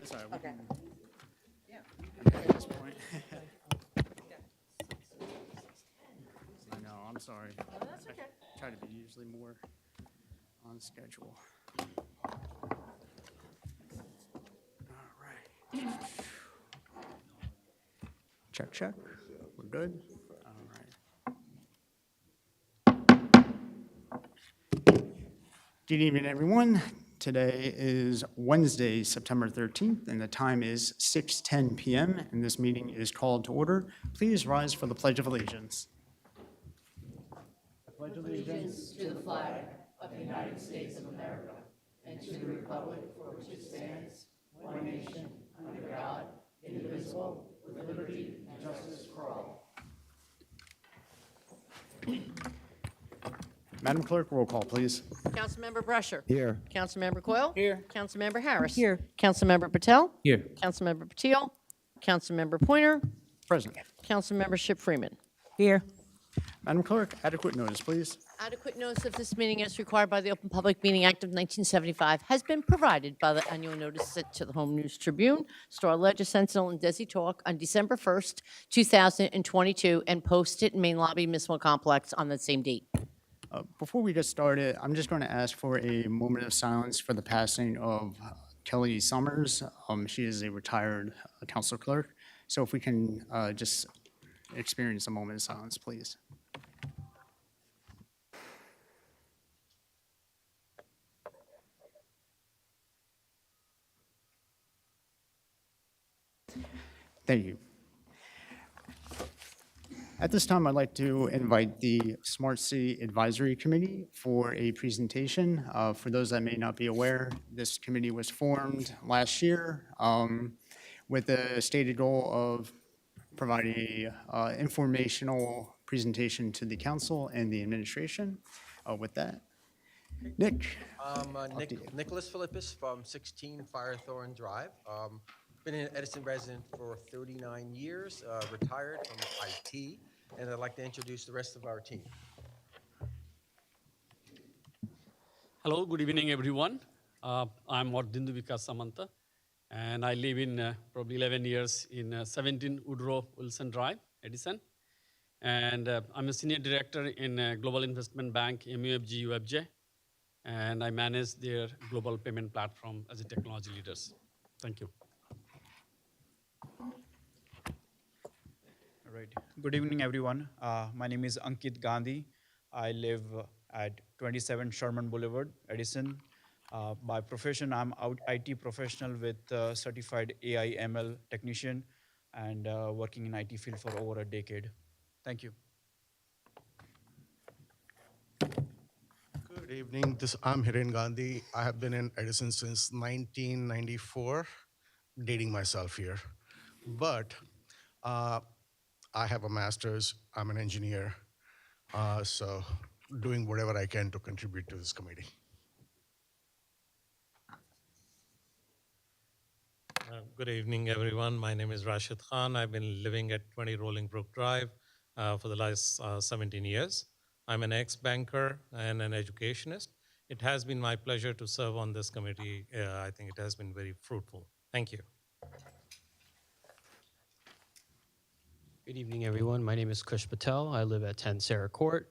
Sorry. Okay. At this point. I know, I'm sorry. Oh, that's okay. I try to be usually more on schedule. All right. Check, check. We're good? All right. Good evening, everyone. Today is Wednesday, September 13th, and the time is 6:10 p.m., and this meeting is called to order. Please rise for the Pledge of Allegiance. Allegiance to the flag of the United States of America and to the republic for which it stands, one nation, under God, indivisible, with liberty and justice for all. Madam Clerk, roll call, please. Councilmember Brusher. Here. Councilmember Coyle. Here. Councilmember Harris. Here. Councilmember Patel. Here. Councilmember Patil. Councilmember Pointer. Present. Councilmembership Freeman. Here. Madam Clerk, adequate notice, please. Adequate notice of this meeting as required by the Open Public Meeting Act of 1975 has been provided by the annual notice sent to the Home News Tribune, Star Ledger, Sentinel, and Desi Talk on December 1st, 2022, and posted in Main Lobby Municipal Complex on that same date. Before we get started, I'm just going to ask for a moment of silence for the passing of Kelly Summers. She is a retired council clerk. So if we can just experience a moment of silence, please. Thank you. At this time, I'd like to invite the Smart City Advisory Committee for a presentation. For those that may not be aware, this committee was formed last year with the stated goal of providing an informational presentation to the council and the administration. With that, Nick. Nicholas Philippus from 16 Firethorn Drive. Been an Edison resident for 39 years, retired from IT, and I'd like to introduce the rest of our team. Hello, good evening, everyone. I'm Wardindu Vikas Samanta, and I live in probably 11 years in 17 Woodrow Wilson Drive, Edison. And I'm a senior director in Global Investment Bank, MUFG UFJ, and I manage their global payment platform as a technology leaders. Thank you. All right. Good evening, everyone. My name is Ankit Gandhi. I live at 27 Sherman Boulevard, Edison. By profession, I'm an IT professional with certified AI ML technician and working in IT field for over a decade. Thank you. Good evening. I'm Hiren Gandhi. I have been in Edison since 1994, dating myself here. But I have a master's. I'm an engineer, so doing whatever I can to contribute to this committee. Good evening, everyone. My name is Rashid Khan. I've been living at 20 Rolling Brook Drive for the last 17 years. I'm an ex-banker and an educationist. It has been my pleasure to serve on this committee. I think it has been very fruitful. Thank you. Good evening, everyone. My name is Kush Patel. I live at 10 Sarah Court,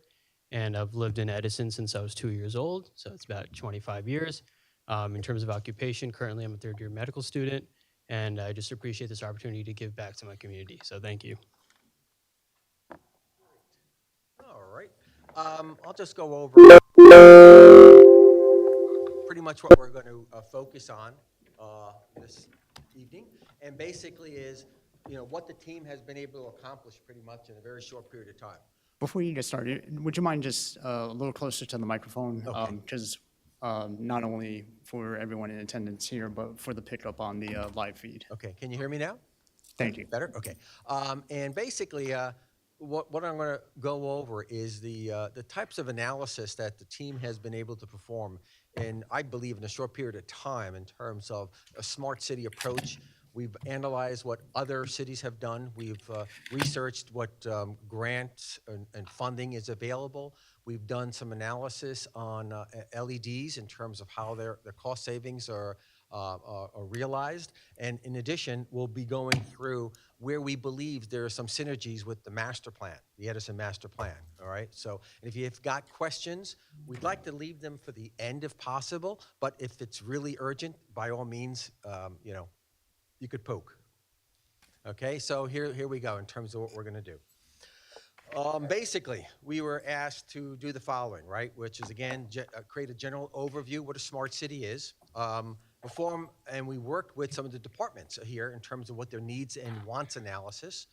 and I've lived in Edison since I was 2 years old, so it's about 25 years. In terms of occupation, currently I'm a third-year medical student, and I just appreciate this opportunity to give back to my community, so thank you. All right. I'll just go over pretty much what we're going to focus on this evening, and basically is what the team has been able to accomplish pretty much in a very short period of time. Before you get started, would you mind just a little closer to the microphone? Okay. Because not only for everyone in attendance here, but for the pickup on the live feed. Okay, can you hear me now? Thank you. Better? Okay. And basically, what I'm going to go over is the types of analysis that the team has been able to perform in, I believe, in a short period of time in terms of a smart city approach. We've analyzed what other cities have done. We've researched what grants and funding is available. We've done some analysis on LEDs in terms of how their cost savings are are realized. And in addition, we'll be going through where we believe there are some synergies with the master plan, the Edison master plan, all right? So if you've got questions, we'd like to leave them for the end if possible, but if it's really urgent, by all means, you could poke. Okay, so here we go in terms of what we're gonna do. Basically, we were asked to do the following, right? Which is, again, create a general overview what a smart city is. And we worked with some of the departments here in terms of what their needs and wants analysis.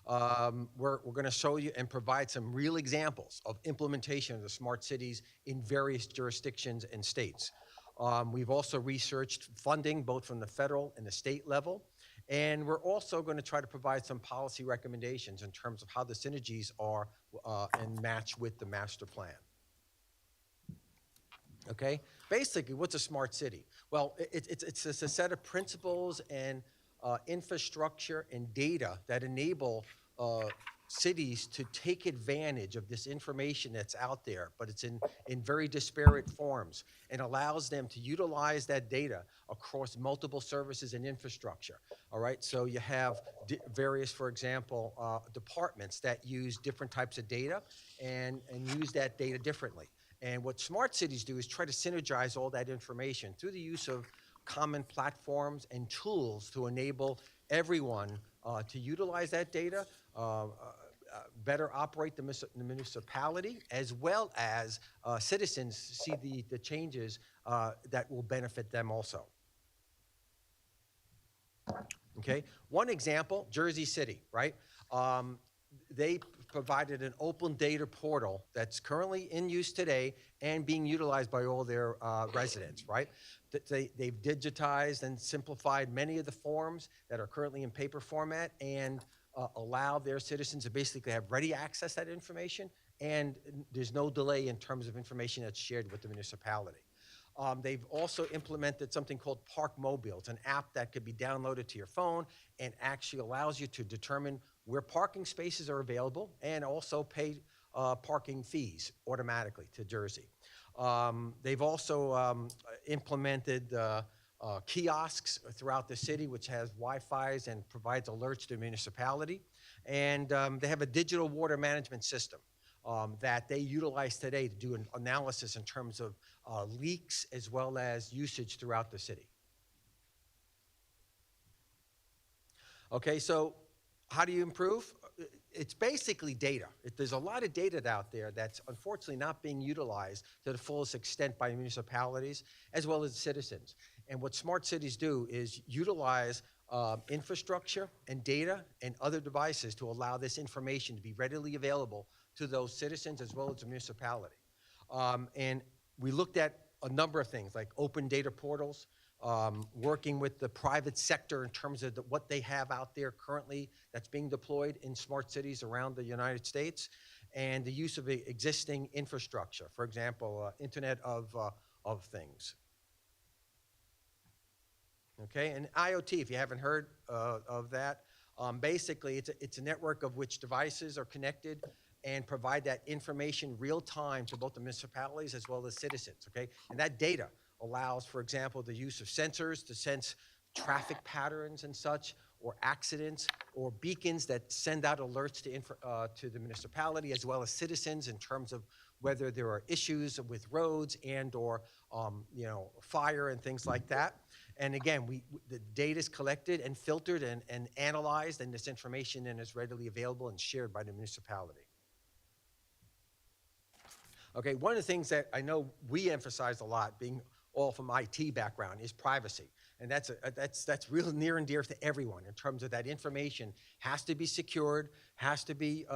We're going to show you and provide some real examples of implementation of the smart cities in various jurisdictions and states. We've also researched funding both from the federal and the state level. And we're also going to try to provide some policy recommendations in terms of how the synergies are and match with the master plan. Okay, basically, what's a smart city? Well, it's a set of principles and infrastructure and data that enable cities to take advantage of this information that's out there, but it's in very disparate forms, and allows them to utilize that data across multiple services and infrastructure. All right, so you have various, for example, departments that use different types of data and use that data differently. And what smart cities do is try to synergize all that information through the use of common platforms and tools to enable everyone to utilize that data, better operate the municipality, as well as citizens see the changes that will benefit them also. Okay, one example, Jersey City, right? They provided an open data portal that's currently in use today and being utilized by all their residents, right? They've digitized and simplified many of the forms that are currently in paper format and allow their citizens to basically have ready access to that information, and there's no delay in terms of information that's shared with the municipality. They've also implemented something called Park Mobile. It's an app that could be downloaded to your phone and actually allows you to determine where parking spaces are available and also pay parking fees automatically to Jersey. They've also implemented kiosks throughout the city, which has Wi-Fi's and provides alerts to the municipality. And they have a digital water management system that they utilize today to do an analysis in terms of leaks as well as usage throughout the city. Okay, so how do you improve? It's basically data. There's a lot of data out there that's unfortunately not being utilized to the fullest extent by municipalities as well as citizens. And what smart cities do is utilize infrastructure and data and other devices to allow this information to be readily available to those citizens as well as the municipality. And we looked at a number of things like open data portals, working with the private sector in terms of what they have out there currently that's being deployed in smart cities around the United States, and the use of existing infrastructure, for example, Internet of Things. Okay, and IoT, if you haven't heard of that, basically it's a network of which devices are connected and provide that information real time to both the municipalities as well as citizens, okay? And that data allows, for example, the use of sensors to sense traffic patterns and such, or accidents, or beacons that send out alerts to the municipality as well as citizens in terms of whether there are issues with roads and or fire and things like that. And again, the data is collected and filtered and analyzed, and this information then is readily available and shared by the municipality. Okay, one of the things that I know we emphasize a lot, being all from IT background, is privacy. And that's real near and dear to everyone in terms of that information has to be secured, has to be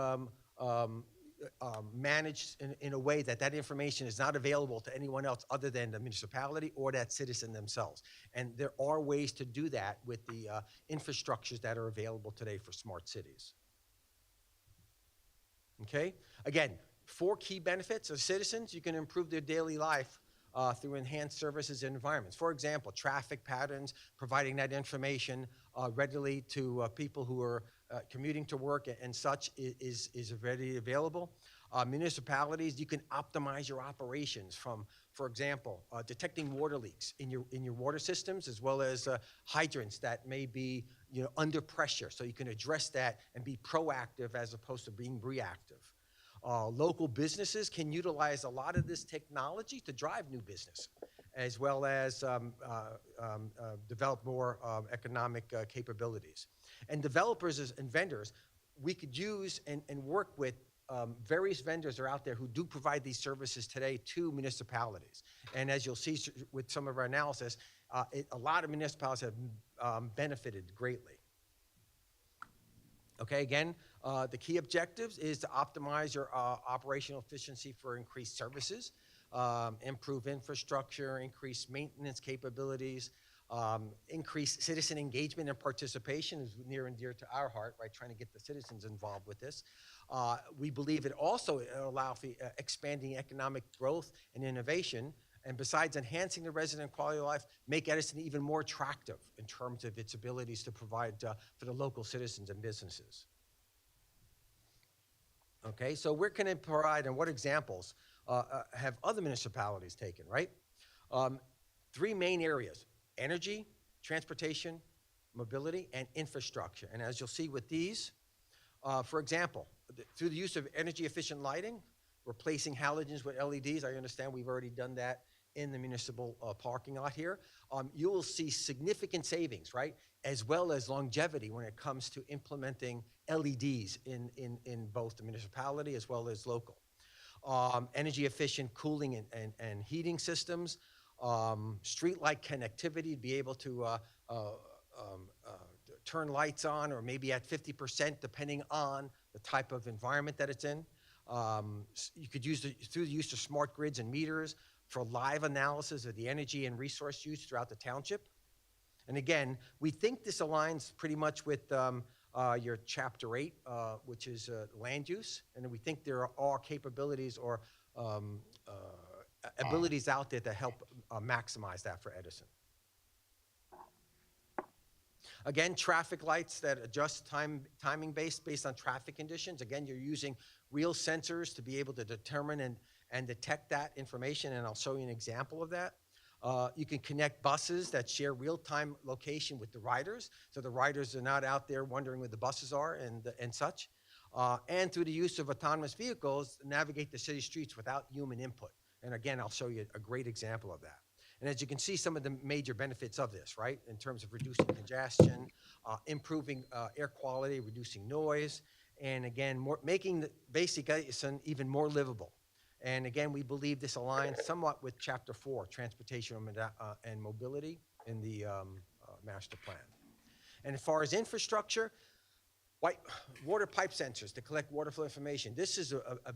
managed in a way that information is not available to anyone else other than the municipality or that citizen themselves. And there are ways to do that with the infrastructures that are available today for smart cities. Okay, again, 4 key benefits of citizens. You can improve their daily life through enhanced services and environments. For example, traffic patterns, providing that information readily to people who are commuting to work and such is readily available. Municipalities, you can optimize your operations from for example, detecting water leaks in your water systems, as well as hydrants that may be under pressure, so you can address that and be proactive as opposed to being reactive. Local businesses can utilize a lot of this technology to drive new business, as well as develop more economic capabilities. And developers and vendors, we could use and work with various vendors are out there who do provide these services today to municipalities. And as you'll see with some of our analysis, a lot of municipalities have benefited greatly. Okay, again, the key objectives is to optimize your operational efficiency for increased services, improve infrastructure, increase maintenance capabilities, increase citizen engagement and participation is near and dear to our heart, right? Trying to get the citizens involved with this. We believe it also allows for expanding economic growth and innovation. And besides enhancing the resident quality of life, make Edison even more attractive in terms of its abilities to provide for the local citizens and businesses. Okay, so where can it provide and what examples have other municipalities taken, right? 3 main areas: energy, transportation, mobility, and infrastructure. And as you'll see with these, for example, through the use of energy efficient lighting, replacing halogens with LEDs, I understand we've already done that in the municipal parking lot here. You will see significant savings, right? As well as longevity when it comes to implementing LEDs in both the municipality as well as local. Energy efficient cooling and heating systems, street light connectivity to be able to turn lights on or maybe at 50% depending on the type of environment that it's in. You could use through the use of smart grids and meters for live analysis of the energy and resource use throughout the township. And again, we think this aligns pretty much with your Chapter 8, which is land use. And we think there are capabilities or abilities out there that help maximize that for Edison. Again, traffic lights that adjust timing based on traffic conditions. Again, you're using real sensors to be able to determine and detect that information, and I'll show you an example of that. You can connect buses that share real-time location with the riders, so the riders are not out there wondering where the buses are and such. And through the use of autonomous vehicles, navigate the city streets without human input. And again, I'll show you a great example of that. And as you can see, some of the major benefits of this, right, in terms of reducing congestion, improving air quality, reducing noise, and again, making the basic Edison even more livable. And again, we believe this aligns somewhat with Chapter 4, Transportation and Mobility in the master plan. And as far as infrastructure, water pipe sensors to collect water flow information. This is a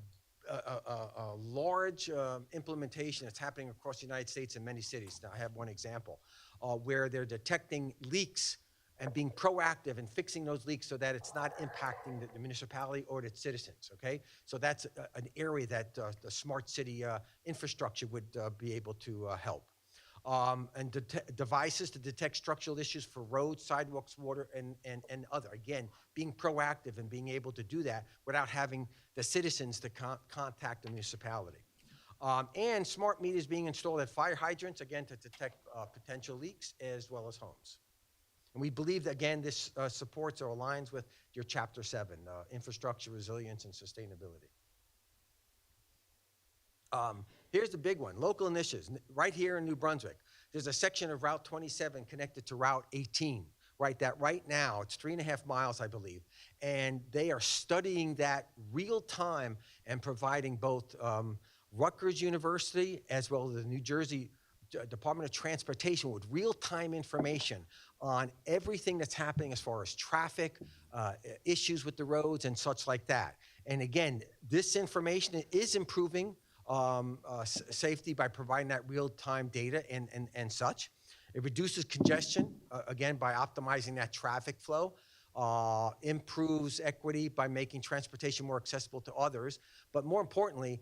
large implementation that's happening across the United States in many cities. Now, I have one example where they're detecting leaks and being proactive in fixing those leaks so that it's not impacting the municipality or its citizens, okay? So that's an area that the smart city infrastructure would be able to help. And devices to detect structural issues for roads, sidewalks, water, and other. Again, being proactive and being able to do that without having the citizens to contact the municipality. And smart meters being installed at fire hydrants, again, to detect potential leaks as well as homes. And we believe that, again, this supports or aligns with your Chapter 7, Infrastructure, Resilience, and Sustainability. Here's the big one, local initiatives. Right here in New Brunswick, there's a section of Route 27 connected to Route 18, right? That right now, it's 3.5 miles, I believe. And they are studying that real time and providing both Rutgers University as well as the New Jersey Department of Transportation with real-time information on everything that's happening as far as traffic, issues with the roads and such like that. And again, this information is improving safety by providing that real-time data and such. It reduces congestion, again, by optimizing that traffic flow. Improves equity by making transportation more accessible to others. But more importantly,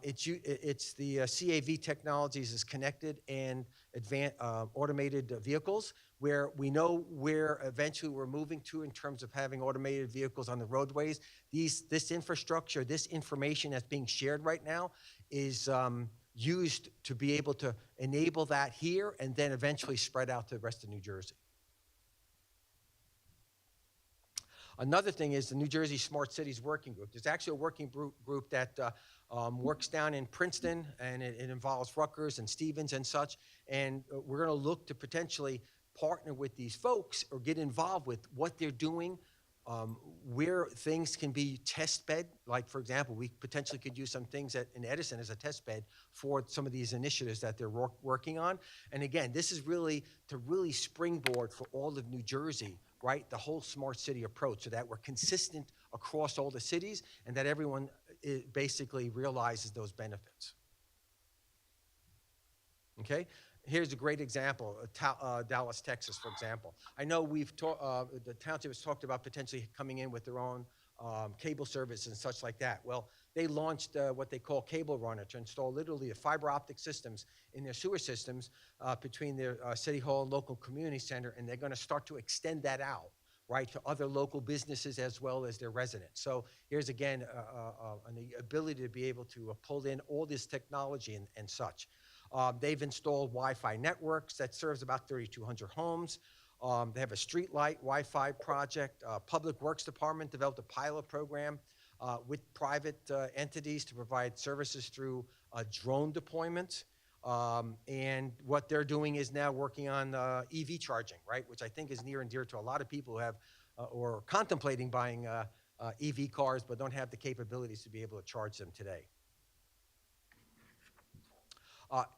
it's the CAV technologies is connected and advanced automated vehicles, where we know where eventually we're moving to in terms of having automated vehicles on the roadways. This infrastructure, this information that's being shared right now is used to be able to enable that here and then eventually spread out to the rest of New Jersey. Another thing is the New Jersey Smart Cities Working Group. There's actually a working group that works down in Princeton, and it involves Rutgers and Stevens and such. And we're going to look to potentially partner with these folks or get involved with what they're doing, where things can be test bed. Like, for example, we potentially could use some things in Edison as a test bed for some of these initiatives that they're working on. And again, this is really to really springboard for all of New Jersey, right? The whole smart city approach, so that we're consistent across all the cities and that everyone basically realizes those benefits. Okay? Here's a great example, Dallas, Texas, for example. I know the township has talked about potentially coming in with their own cable service and such like that. Well, they launched what they call Cable Runner to install literally the fiber optic systems in their sewer systems between their city hall and local community center, and they're going to start to extend that out, right, to other local businesses as well as their residents. So here's again an ability to be able to pull in all this technology and such. They've installed Wi-Fi networks that serves about 3,200 homes. They have a streetlight Wi-Fi project. Public Works Department developed a pilot program with private entities to provide services through drone deployment. And what they're doing is now working on EV charging, right, which I think is near and dear to a lot of people who have or contemplating buying EV cars but don't have the capabilities to be able to charge them today.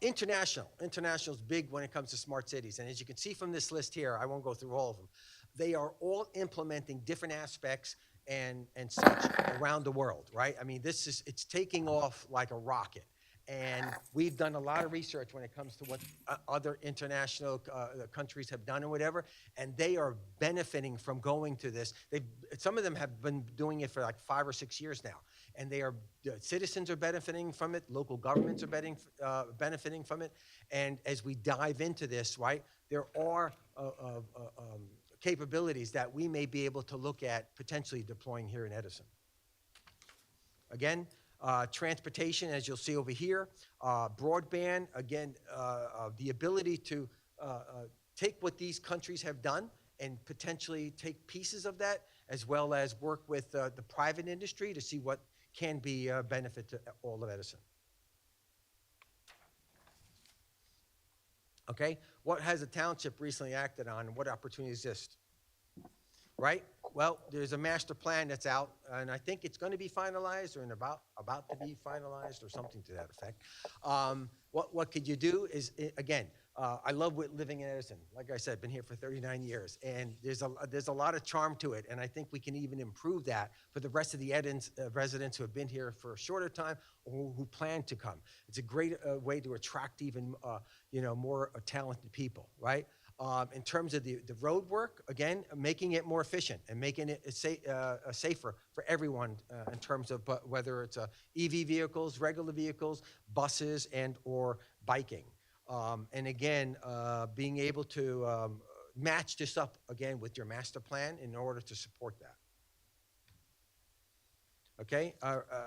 International is big when it comes to smart cities. And as you can see from this list here, I won't go through all of them. They are all implementing different aspects and such around the world, right? I mean, it's taking off like a rocket. And we've done a lot of research when it comes to what other international countries have done or whatever, and they are benefiting from going to this. Some of them have been doing it for like 5 or 6 years now, and the citizens are benefiting from it, local governments are benefiting from it, and as we dive into this, right, there are capabilities that we may be able to look at potentially deploying here in Edison. Again, transportation, as you'll see over here, broadband, again, the ability to take what these countries have done and potentially take pieces of that, as well as work with the private industry to see what can be a benefit to all of Edison. Okay, what has the township recently acted on and what opportunities exist? Right? Well, there's a master plan that's out, and I think it's going to be finalized or about to be finalized or something to that effect. What could you do is, again, I love living in Edison. Like I said, I've been here for 39 years, and there's a lot of charm to it, and I think we can even improve that for the rest of the Edison residents who have been here for a shorter time or who plan to come. It's a great way to attract even more talented people, right? In terms of the road work, again, making it more efficient and making it safer for everyone in terms of whether it's EV vehicles, regular vehicles, buses, and or biking. And again, being able to match this up again with your master plan in order to support that. Okay,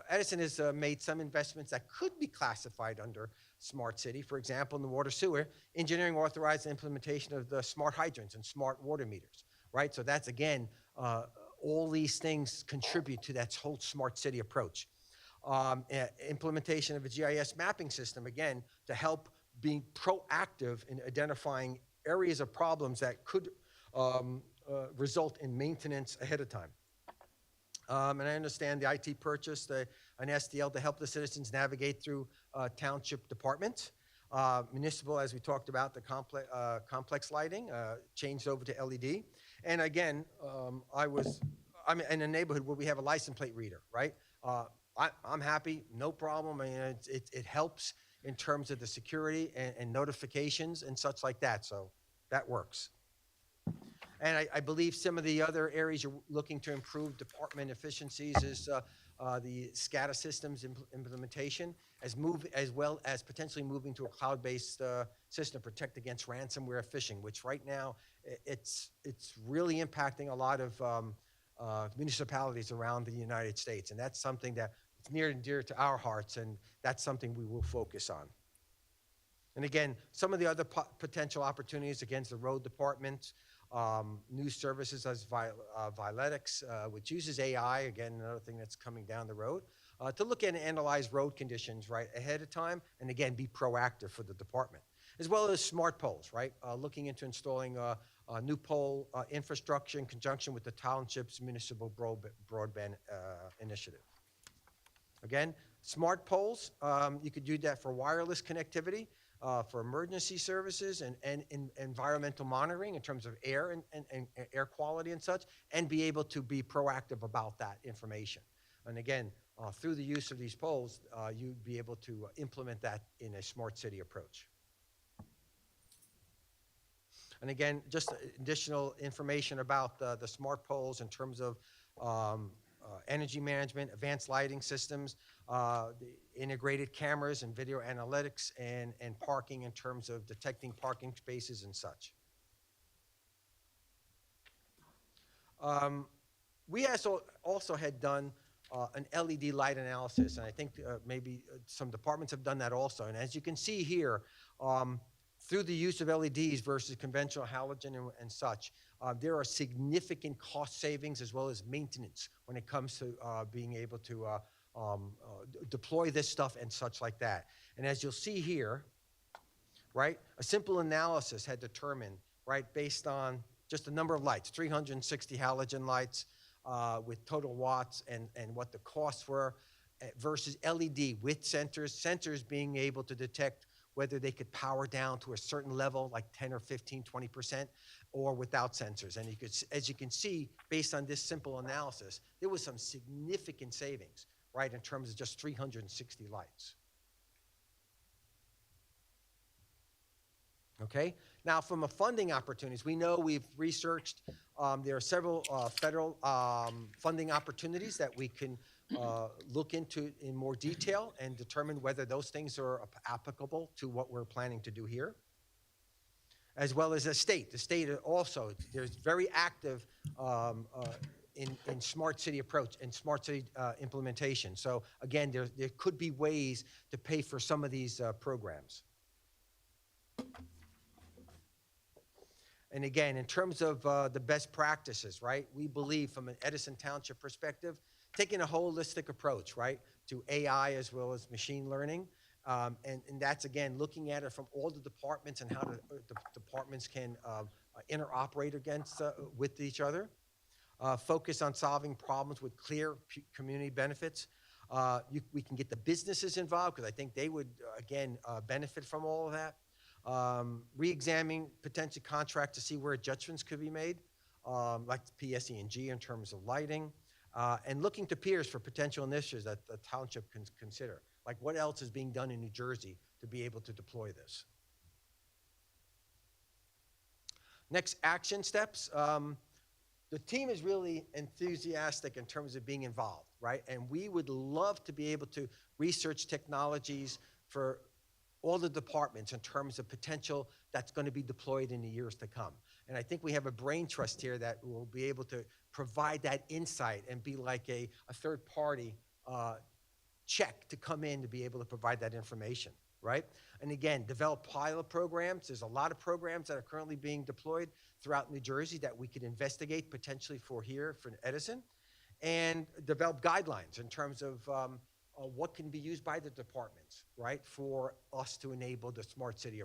Edison has made some investments that could be classified under smart city. For example, in the water sewer, engineering authorized the implementation of the smart hydrants and smart water meters, right? So that's, again, all these things contribute to that whole smart city approach. Implementation of a GIS mapping system, again, to help being proactive in identifying areas of problems that could result in maintenance ahead of time. And I understand the IT purchased an SDL to help the citizens navigate through township departments. Municipal, as we talked about, the complex lighting changed over to LED. And again, I'm in a neighborhood where we have a license plate reader, right? I'm happy, no problem. I mean, it helps in terms of the security and notifications and such like that. So that works. And I believe some of the other areas you're looking to improve department efficiencies is the SCADA systems implementation, as well as potentially moving to a cloud-based system to protect against ransomware phishing, which right now it's really impacting a lot of municipalities around the United States. And that's something that it's near and dear to our hearts, and that's something we will focus on. And again, some of the other potential opportunities against the road department, new services as Viletics, which uses AI, again, another thing that's coming down the road, to look at and analyze road conditions right ahead of time, and again, be proactive for the department. As well as smart poles, right? Looking into installing new pole infrastructure in conjunction with the township's municipal broadband initiative. Again, smart poles, you could do that for wireless connectivity, for emergency services and environmental monitoring in terms of air and air quality and such, and be able to be proactive about that information. And again, through the use of these poles, you'd be able to implement that in a smart city approach. And again, just additional information about the smart poles in terms of energy management, advanced lighting systems, the integrated cameras and video analytics, and parking in terms of detecting parking spaces and such. We also had done an LED light analysis, and I think maybe some departments have done that also. And as you can see here, through the use of LEDs versus conventional halogen and such, there are significant cost savings as well as maintenance when it comes to being able to deploy this stuff and such like that. And as you'll see here, right, a simple analysis had determined, right, based on just the number of lights, 360 halogen lights with total watts and what the costs were versus LED with sensors being able to detect whether they could power down to a certain level, like 10 or 15, 20%, or without sensors. And as you can see, based on this simple analysis, there was some significant savings, right, in terms of just 360 lights. Okay, now from a funding opportunities, we know we've researched, there are several federal funding opportunities that we can look into in more detail and determine whether those things are applicable to what we're planning to do here. As well as the state. The state also, there's very active in smart city approach and smart city implementation. So again, there could be ways to pay for some of these programs. And again, in terms of the best practices, right, we believe from an Edison Township perspective, taking a holistic approach, right, to AI as well as machine learning. And that's, again, looking at it from all the departments and how the departments can interoperate with each other. Focus on solving problems with clear community benefits. We can get the businesses involved because I think they would, again, benefit from all of that. Re-examining potential contract to see where adjustments could be made, like PSE&G in terms of lighting, and looking to peers for potential initiatives that the township can consider. Like what else is being done in New Jersey to be able to deploy this? Next, action steps. The team is really enthusiastic in terms of being involved, right? And we would love to be able to research technologies for all the departments in terms of potential that's going to be deployed in the years to come. And I think we have a brain trust here that will be able to provide that insight and be like a third party check to come in to be able to provide that information, right? And again, develop pilot programs. There's a lot of programs that are currently being deployed throughout New Jersey that we could investigate potentially for here for Edison, and develop guidelines in terms of what can be used by the departments, right, for us to enable the smart city